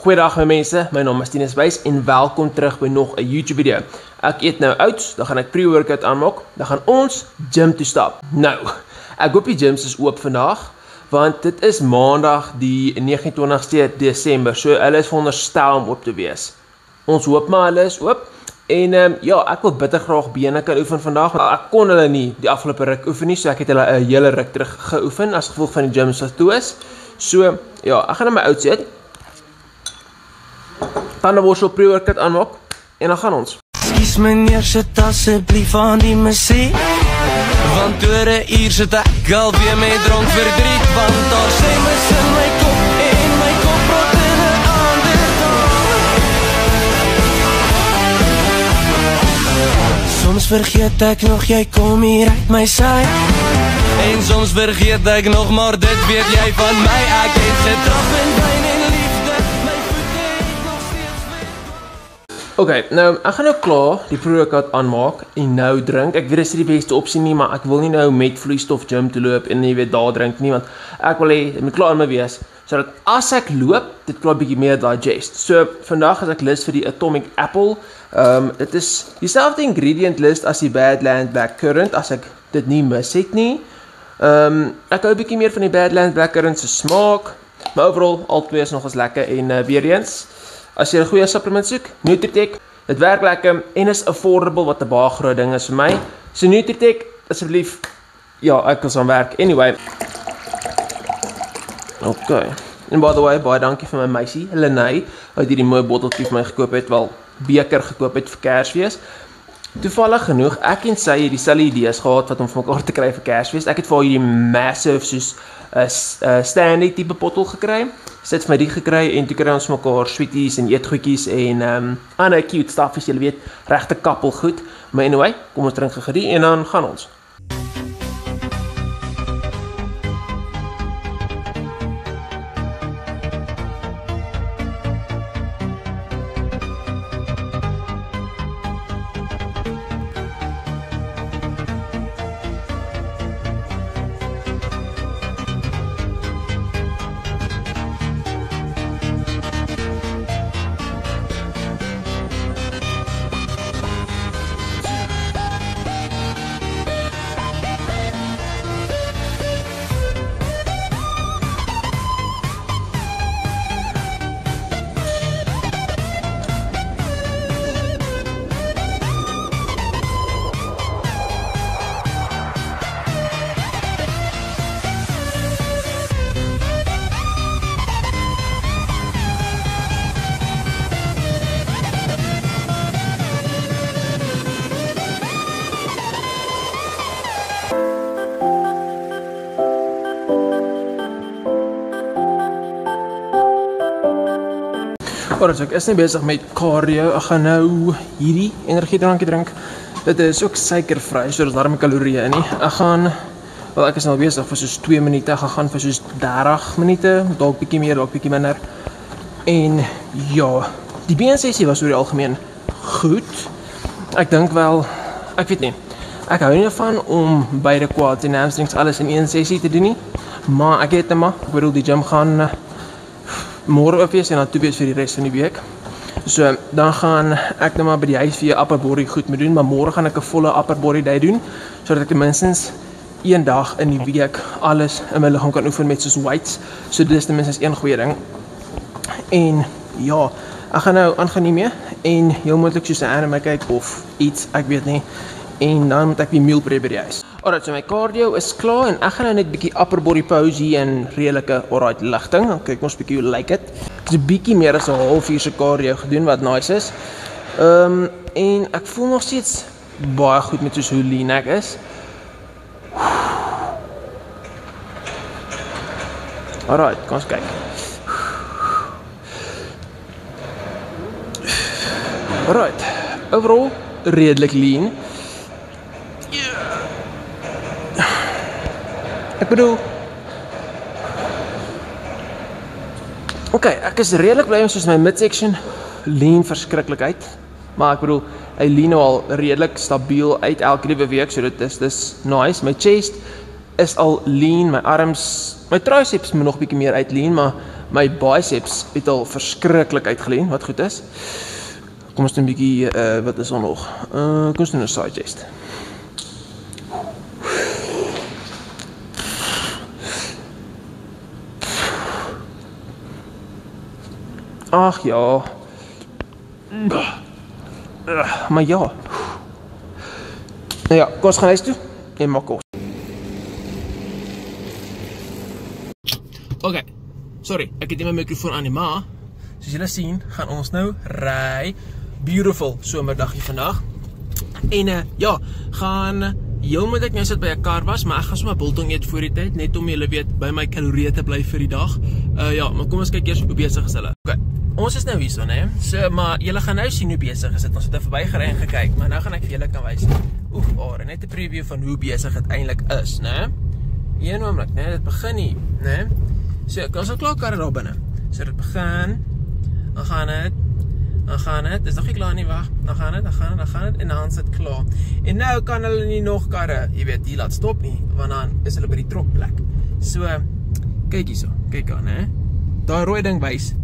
Goeiedag my mense, my naam is Tinus Wys en welkom terug by nog 'n YouTube video. Ek eet nou oats, dan gaan ek pre-workout aanmaak, dan gaan ons gym toe stap. Nou, ek hoop die gyms is oop vandag, want dit is maandag die 29ste Desember, so hulle is veronderstel om oop te wees. Ons hoop maar hulle is oop. En ja, ek wil bitter graag bene kan oefen vandag, want ek kon hulle nie die afgelope ruk oefen nie, so ek het hulle 'n hele ruk terug geoefen as gevolg van die gyms wat toe is. So, ja, ek gaan nou my oats eet. Tandeborsel pre-workout aanmaak en dan gaan ons. Skus meneer, sit asseblief aan die muziek, want oor 'n uur sit ek alweer met dronk verdriet, want daar sê mis in my kop en my kop rot in 'n ander taal. Soms vergeet ek nog jy kom hier uit my sy, en soms vergeet ek nog maar dit weet jy van my. Ek het getrap in pyn en liefde, my voete het nog steeds weg. Oké, nou ek gaan nou klaar die pre-workout aanmaak en nou drink. Ek weet dit is nie die beste opsie nie, maar ek wil nie nou met vloeistof gym toe loop en jy weet daar drink nie, want ek wil hê dit moet klaar in my wees, sodat as ek loop, dit klaar bietjie meer digest. So vandag is ek lus vir die Atomic Apple. Dit is dieselfde ingredient list as die Badland Blackcurrant, as ek dit nie mis het nie. Ek hou bietjie meer van die Badland Blackcurrant se smaak, maar overal al twee is nog eens lekker en weer eens, as jy 'n goeie supplement soek, Nutritech, dit werk lekker en is affordable wat 'n baie groot ding is vir my. So Nutritech, asseblief, ja, ek is aan werk. Anyway. Okay. En by the way, baie dankie vir my meisie, Lenay, uit hierdie mooi botteltjie vir my gekoop het, wel beker gekoop het vir Kersfees. Toevallig genoeg, ek en sy het dieselfde idees gehad wat om vir mekaar te kry vir Kersfees. Ek het vir haar hierdie massive soos Stanley tipe bottel gekry. Sy het vir my die gekry en toe kry ons mekaar sweeties en eetgoedjies en ander cute stuff, as julle weet, regte kappel goed. Maar anyway, kom ons drink gou die en dan gaan ons. Alright, so ek is nie besig met cardio, ek gaan nou hierdie energiedrankie drink. Dit is ook suikervry, so daar is darm kalorieë in nie. Ek is nou besig vir soos 2 minute, ek gaan vir soos 30 minute, dalk bietjie meer, dalk bietjie minder. En ja, die bensessie was oor die algemeen goed. Ek dink wel, ek weet nie, ek hou nie van om beide quads en hamstrings alles in een sessie te doen nie, maar ek het net maar, ek bedoel die gym gaan môre oop wees en dan toe wees vir die res van die week. So, dan gaan ek nou maar by die huis vir upper body goed moet doen, maar môre gaan ek 'n volle upper body day doen, sodat ek ten minstens een dag in die week alles in my liggaam kan oefen met soos weights. So dit is ten minstens een goeie ding. En ja, ek gaan nou aangaan hiermee en heel moontlik soos 'n anime kyk of iets, ek weet nie. En dan moet ek die meal prep by die huis. Alright, so my cardio is klaar en ek gaan nou net bietjie upper body pose hier en redelike alright ligting. Dan kyk ons bietjie hoe lyk dit. Ek het 'n bietjie meer as 'n halfuur se cardio gedoen wat nice is. En ek voel nog steeds baie goed met soos hoe lean ek is. Alright, kom ons kyk. Alright, overall redelik lean. Ek bedoel, ek is redelik bly met soos my midsection lean verskriklik uit, maar ek bedoel, hy lean nou al redelik stabiel uit elke liewe week, so dit is nice. My chest is al lean, my arms, my triceps moet nog bietjie meer uit lean, maar My biceps het al verskriklik uitgeleen, wat goed is. Kom ons doen 'n bietjie, wat is daar nog? Kom ons doen 'n side chest. Ag ja. Maar ja. Nou ja, kom ons gaan huis toe en maak kos. Okay, sorry, ek het nie my mikrofoon aan nie, maar soos julle sien, gaan ons nou ry. Beautiful somerdaggie vandag. En ja, gaan heel moet ek nou sit by 'n kar was, maar ek gaan sommer biltong eet voor die tyd, net om julle weet by my kalorieë te bly vir die dag. Ja, maar kom ons kyk eers hoe besig is hulle. Okay. Ons is nou hierso, né? So, maar julle gaan nou sien hoe besig is dit. Ons het er verbygery en gekyk, maar nou gaan ek vir julle kan wys. Net 'n preview van hoe besig dit eintlik is, né? Een oomblik, né? Dit begin hier, né? So, ons het klaar karre daar binne. So dit begin, dan gaan dit, dis nog nie klaar nie, wag. Dan gaan dit en dan sit klaar. En nou kan hulle nie nog karre, jy weet, hier laat stop nie, want dan is hulle by die trokplek. So, kyk hierso, kyk aan, né? Daai rooi ding wys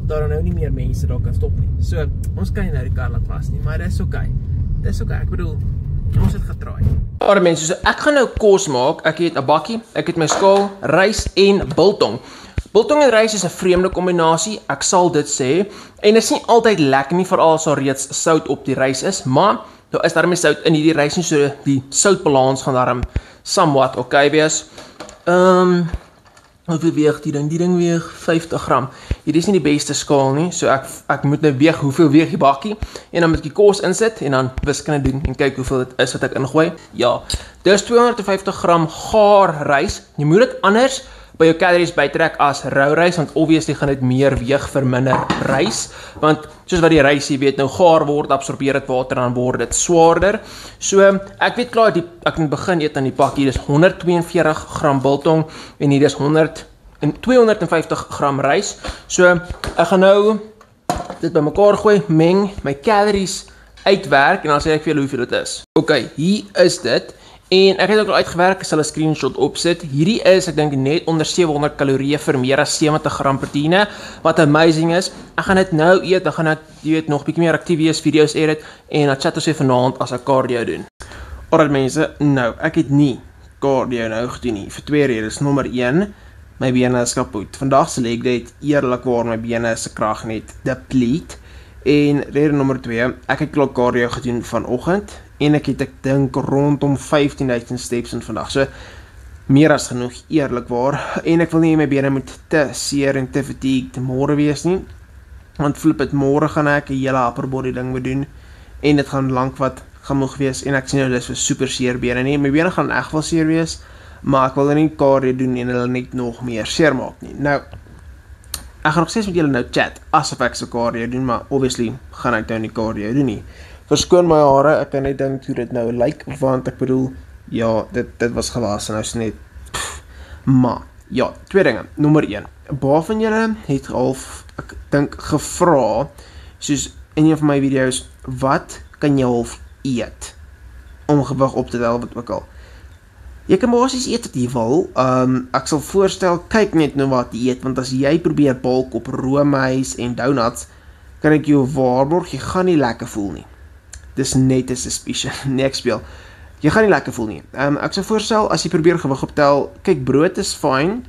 daar nou nie meer mense daar kan stop nie. So, ons kan nie nou die kar laat vas nie, maar dis okay. Dis okay, ek bedoel, ons het getraai. Maar mense, so ek gaan nou kos maak. Ek het 'n bakkie, ek het my skaal, rys en biltong. Biltong en rys is 'n vreemde kombinasie, ek sal dit sê. En dit is nie altyd lekker nie, veral as daar reeds sout op die rys is, maar daar is daarmee sout in hierdie rys nie, so die soutbalans gaan daarom somewhat okay wees. Hoeveel weeg die ding? Die ding weeg 50 gram. Hierdie is nie die beste skaal nie, so ek moet nou weeg hoeveel weeg die bakkie, en dan moet ek die kos insit, en dan wiskunde doen, en kyk hoeveel dit is wat ek ingooi. Ja, dis 250 gram gaar rys. Jy moet dit anders by jou calories bytrek as rou rys, want obviously gaan dit meer weeg vir minder rys, want soos wat die rys, jy weet, nou gaar word, absorbeer dit water, dan word dit swaarder. So, ek weet klaar, ek moet begin eet aan die pakkie, dis 142 gram biltong, en hier is 250 gram rys. So, ek gaan nou dit by mekaar gooi, meng, my calories uitwerk, en dan sê ek vir julle hoeveel dit is. Ok, hier is dit. En ek het ook al uitgewerk, ek sal 'n screenshot opsit. Hierdie is, ek dink, net onder 700 kalorieë vir meer as 70 gram proteïene, wat amazing is. Ek gaan dit nou eet, dan gaan ek, jy weet, nog bietjie meer aktief wees, video's edit, en dan chat ons weer vanaand as ek cardio doen. Alright mense, nou, ek het nie cardio nou gedoen nie, vir 2 redes. Nommer 1, my bene is kapot. Vandag se leg day het eerlikwaar my bene se krag net deplete. En rede nommer 2, ek het klaar cardio gedoen vanoggend, en ek dink rondom 15.000 steps in vandag, so meer as genoeg, eerlikwaar, en ek wil nie my bene moet te seer en te fatigued môre wees nie, want flip het môre gaan ek 'n hele upper body ding moet doen, en dit gaan lank wat genoeg wees, en ek sien nou dis vir super seer bene nie, my bene gaan echt wel seer wees, maar ek wil nie cardio doen en hulle net nog meer seer maak nie. Nou, ek gaan nog steeds met julle nou chat, asof ek so cardio doen, maar obviously gaan ek nou nie cardio doen nie. Verskoon my hare, ek kan net dink hoe dit nou lyk, want ek bedoel, ja, dit was gewas, en nou is net, maar, ja, 2 dinge. Nommer 1, baie van julle het half, ek dink, gevra, soos in een van my video's, wat kan jy half eet, om gewig op te tel, wat ook al. Jy kan basies eet wat jy wil, ek sal voorstel, kyk net nou wat jy eet, want as jy probeer balk op roomys en donuts, kan ek jou waarborg, jy gaan nie lekker voel nie. Dis net 'n suspicion, nee ek speel. Jy gaan nie lekker voel nie. Ek sou voorstel, as jy probeer gewig optel, kyk, brood is fyn,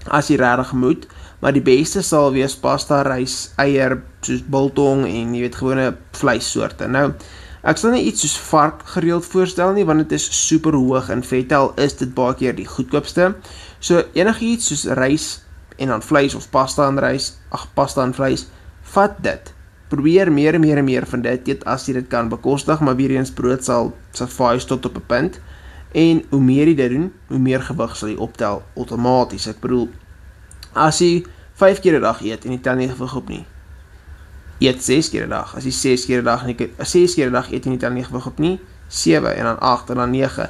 as jy regtig moet, maar die beste sal wees pasta, rys, eier, soos biltong en jy weet, gewone vleissoorte. Nou, ek sal nie iets soos vark gereeld voorstel nie, want dit is super hoog in vet, al is dit baie keer die goedkoopste. So, enigiets soos rys en dan vleis of pasta en rys, pasta en vleis, vat dit. Probeer meer en meer van dit eet as jy dit kan bekostig, maar weer eens brood sal suffice tot op 'n punt. En hoe meer jy dit doen, hoe meer gewig sal jy optel outomaties. Ek bedoel, as jy 5 keer 'n dag eet en jy tel nie gewig op nie, eet 6 keer 'n dag. As jy 6 keer 'n dag eet en jy tel nie gewig op nie, 7 en dan 8 en dan 9.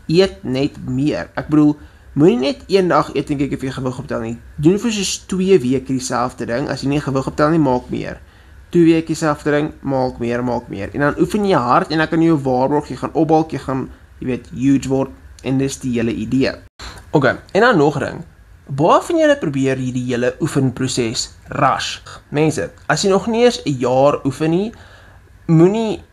Eet net meer. Ek bedoel, moenie net een dag eet en kyk of jy gewig optel nie. Doen vir soos 2 weke dieselfde ding. As jy nie gewig optel nie, maak meer. 2 weke dieselfde ding, maak meer. En dan oefen jy hard en dan kan jy jou waarborg, jy gaan opbalk, jy gaan, jy weet, huge word, en dis die hele idee. Ok, en dan nog 'n ding. Baie van julle probeer hierdie hele oefenproses rush. Mense, as jy nog nie eens 'n jaar oefen nie, moenie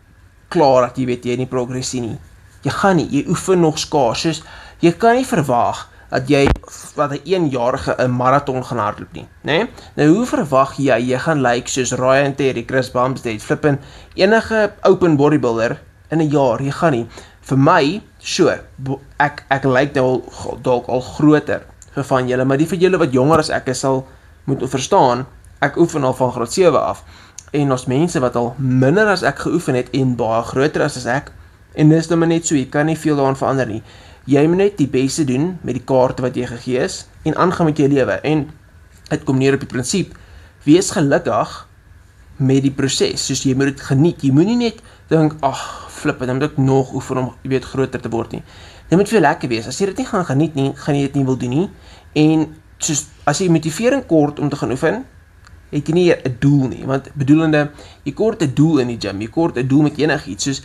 klaar dat jy weet jy nie progressie nie. Jy gaan nie, jy oefen nog skaars, soos jy kan nie verwag dat jy wat 'n 1-jarige 'n marathon gaan hardloop nie, né? Nou hoe verwag jy gaan lyk soos Ryan Terry, Chris Bumstead, flippin enige open bodybuilder in 'n jaar? Jy gaan nie. Vir my, sure, ek lyk nou dalk al groter vir van julle, maar die van julle wat jonger as ek is sal moet verstaan, ek oefen al van graad 7 af. En ons mense wat al minder as ek geoefen het en baie groter as ek, en dis nou maar net so, jy kan nie veel daaraan verander nie. Jy moet net die beste doen met die kaarte wat jy gegee is, en aangaan met jou lewe, en het kom neer op die prinsip, wees gelukkig met die proses, soos jy moet het geniet, jy moet nie net dink, flip, dan moet ek nog oefen om, jy weet, groter te word nie. Dit moet veel lekker wees, as jy dit nie gaan geniet nie, gaan jy dit nie wil doen nie, en soos, as jy motivering kort om te gaan oefen, het jy nie 'n doel nie, want bedoelende, jy kort 'n doel in die gym, jy kort 'n doel met enigiets, soos,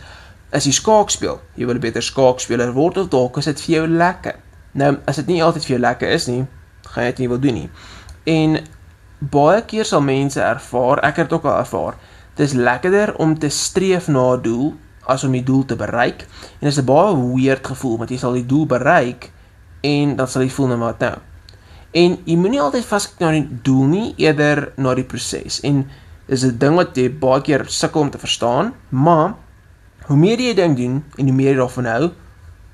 as jy skaak speel, jy wil 'n beter skaakspeler word, of dalk is dit vir jou lekker. Nou, as dit nie altyd vir jou lekker is nie, gaan jy dit nie wil doen nie. En baie keer sal mense ervaar, ek het ook al ervaar, dit is lekkerder om te streef na 'n doel, as om die doel te bereik, en dit is 'n baie weird gevoel, want jy sal die doel bereik, en dan sal jy voel, nou wat nou. En jy moet nie altyd vaskyk na die doel nie, eerder na die proses, en dis 'n ding wat jy baie keer sukkel om te verstaan, maar, hoe meer jy ding doen, en hoe meer jy daarvan hou,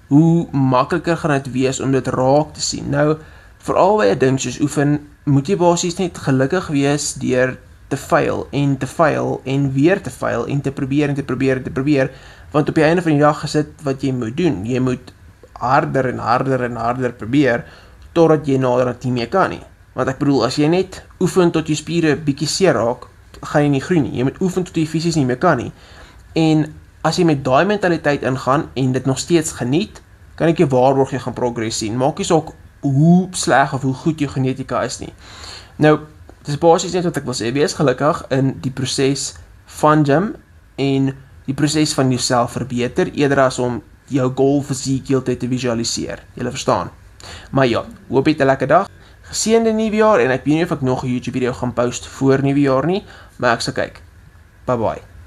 hoe makliker gaan dit wees om dit raak te sien. Nou, veral by 'n ding soos oefen, moet jy basies net gelukkig wees deur te fail, en weer te fail, en te probeer, want op die einde van die dag is dit wat jy moet doen. Jy moet harder probeer, totdat jy naderhand nie meer kan nie. Want ek bedoel, as jy net oefen tot jy spiere bietjie seer raak, gaan jy nie groei nie. Jy moet oefen tot jy fisies nie meer kan nie. En as jy met daai mentaliteit ingaan, en dit nog steeds geniet, kan ek jou waarborg jy gaan progress sien. Maak nie saak hoe sleg of hoe goed jou genetika is nie. Nou, dit is basies net wat ek wil sê, wees gelukkig in die proses van gym, en die proses van jouself verbeter, eerder as om jou goal fisiek heeltyd te visualiseer. Julle verstaan. Maar ja, hoop jy het 'n lekker dag, geseënde nuwe jaar, en ek weet nie of ek nog 'n YouTube video gaan post voor nuwe jaar nie, maar ek sal kyk. Bye bye.